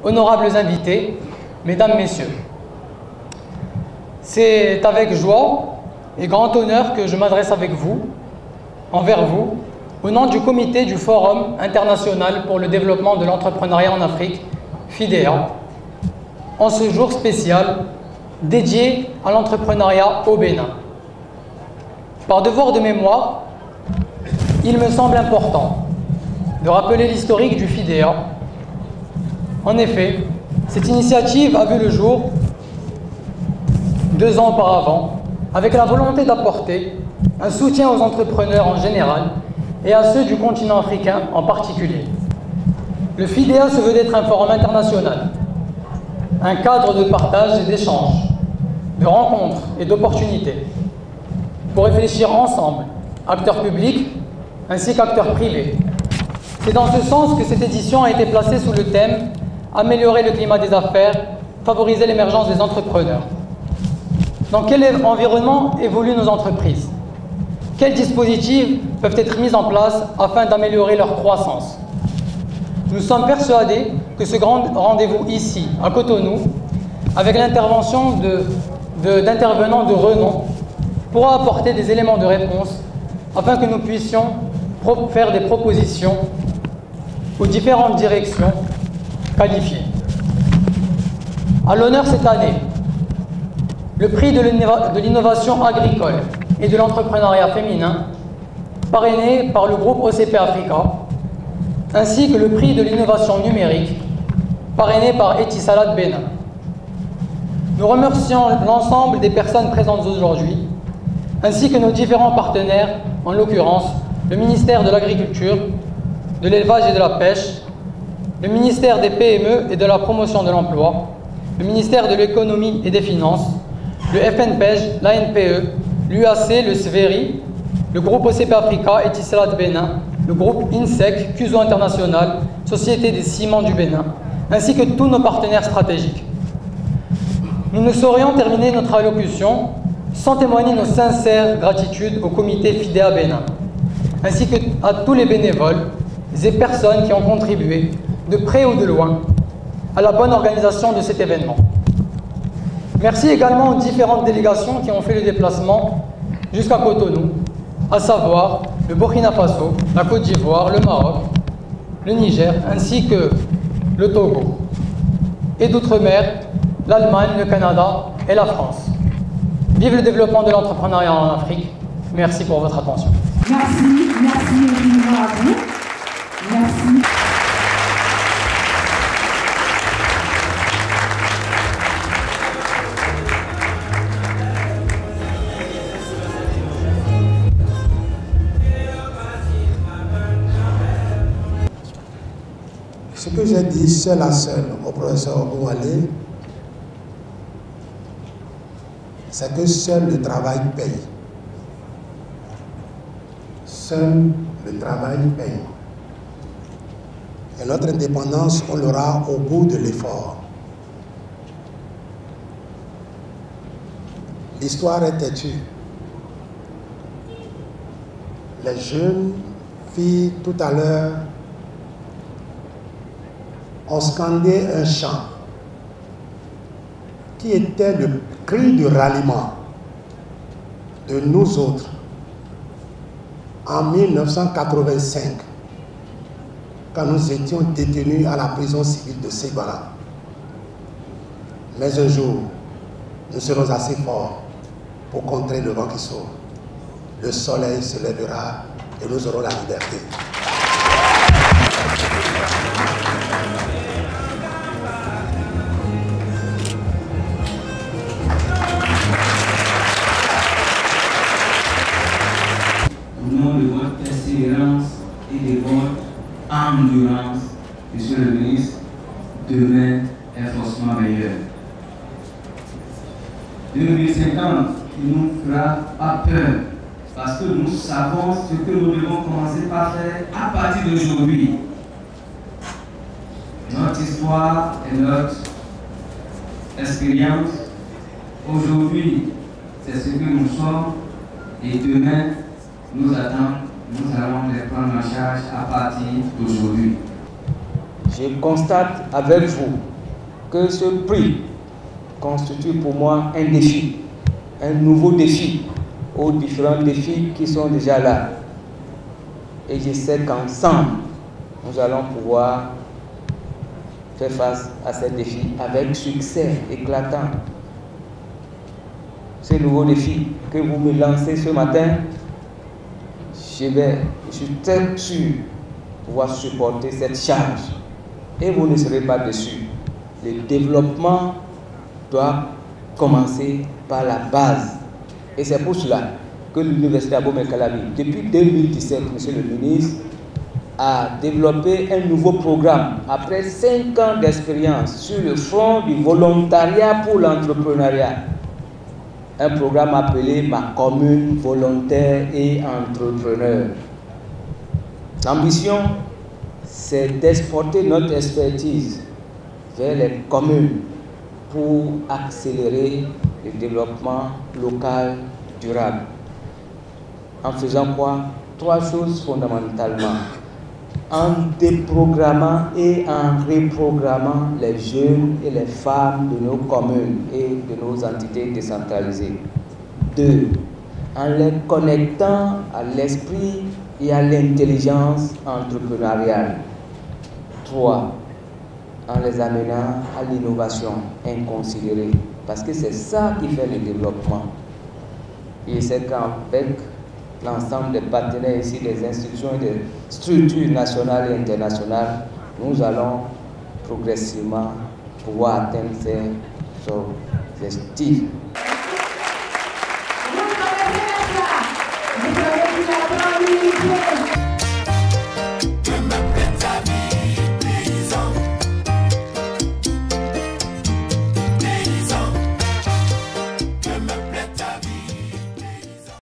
honorables invités, mesdames, messieurs. C'est avec joie et grand honneur que je m'adresse envers vous, au nom du comité du Forum international pour le développement de l'entrepreneuriat en Afrique, FIDEA, en ce jour spécial dédié à l'entrepreneuriat au Bénin. Par devoir de mémoire, il me semble important de rappeler l'historique du FIDEA. En effet, cette initiative a vu le jour 2 ans auparavant, avec la volonté d'apporter un soutien aux entrepreneurs en général et à ceux du continent africain en particulier. Le FIDEA se veut d'être un forum international, un cadre de partage et d'échange, de rencontres et d'opportunités, pour réfléchir ensemble, acteurs publics ainsi qu'acteurs privés. C'est dans ce sens que cette édition a été placée sous le thème « Améliorer le climat des affaires, favoriser l'émergence des entrepreneurs ». Dans quel environnement évoluent nos entreprises? Quels dispositifs peuvent être mis en place afin d'améliorer leur croissance? Nous sommes persuadés que ce grand rendez-vous ici, à Cotonou, avec l'intervention d'intervenants de renom, pourra apporter des éléments de réponse afin que nous puissions faire des propositions aux différentes directions qualifiées. À l'honneur cette année, le prix de l'innovation agricole et de l'entrepreneuriat féminin, parrainé par le groupe OCP Africa, ainsi que le prix de l'innovation numérique, parrainé par Etisalat Bénin. Nous remercions l'ensemble des personnes présentes aujourd'hui, ainsi que nos différents partenaires, en l'occurrence le ministère de l'Agriculture, de l'Élevage et de la Pêche, le ministère des PME et de la Promotion de l'Emploi, le ministère de l'Économie et des Finances, le FNPEJ, l'ANPE, l'UAC, le SVERI, le groupe OCP Africa, Etisalat Bénin, le groupe INSEC, CUSO International, Société des Ciments du Bénin, ainsi que tous nos partenaires stratégiques. Nous ne saurions terminer notre allocution sans témoigner nos sincères gratitudes au comité FIDEA Bénin, ainsi qu'à tous les bénévoles et personnes qui ont contribué, de près ou de loin, à la bonne organisation de cet événement. Merci également aux différentes délégations qui ont fait le déplacement jusqu'à Cotonou, à savoir le Burkina Faso, la Côte d'Ivoire, le Maroc, le Niger, ainsi que le Togo, et d'outre-mer, l'Allemagne, le Canada et la France. Vive le développement de l'entrepreneuriat en Afrique. Merci pour votre attention. Merci infiniment à vous. Merci. Ce que j'ai dit seul à seul au professeur Oualé, c'est que seul le travail paye. Seul le travail paye. Et notre indépendance, on l'aura au bout de l'effort. L'histoire est têtue. Les jeunes filles, tout à l'heure, ont scandé un chant qui était le cri de ralliement de nous autres en 1985, quand nous étions détenus à la prison civile de Ségala. Mais un jour, nous serons assez forts pour contrer le vent qui sauve. Le soleil se lèvera et nous aurons la liberté. Au nom de votre persévérance et de votre endurance, Monsieur le ministre, demain est forcément meilleur. 2050 qui nous fera pas peur, parce que nous savons ce que nous devons commencer par faire à partir d'aujourd'hui. Notre histoire et notre expérience, aujourd'hui, c'est ce que nous sommes, et demain, nous attendons, nous allons les prendre en charge à partir d'aujourd'hui. Je constate avec vous que ce prix constitue pour moi un défi, un nouveau défi aux différents défis qui sont déjà là. Et je sais qu'ensemble, nous allons pouvoir faire face à ces défis avec succès éclatant. Ces nouveaux défis que vous me lancez ce matin, je suis très sûr pouvoir supporter cette charge. Et vous ne serez pas déçus. Le développement doit commencer par la base. Et c'est pour cela que l'Université Abomey Calavi, depuis 2017, Monsieur le ministre, a développé un nouveau programme après 5 ans d'expérience sur le front du volontariat pour l'entrepreneuriat. Un programme appelé Ma commune volontaire et entrepreneur. L'ambition, c'est d'exporter notre expertise vers les communes pour accélérer le développement local durable. En faisant quoi? 3 choses fondamentalement. En déprogrammant et en reprogrammant les jeunes et les femmes de nos communes et de nos entités décentralisées. 2. En les connectant à l'esprit et à l'intelligence entrepreneuriale. 3. En les amenant à l'innovation inconsidérée. Parce que c'est ça qui fait le développement. Et c'est qu'avec l'ensemble des partenaires ici, des institutions et des structures nationales et internationales, nous allons progressivement pouvoir atteindre ces objectifs.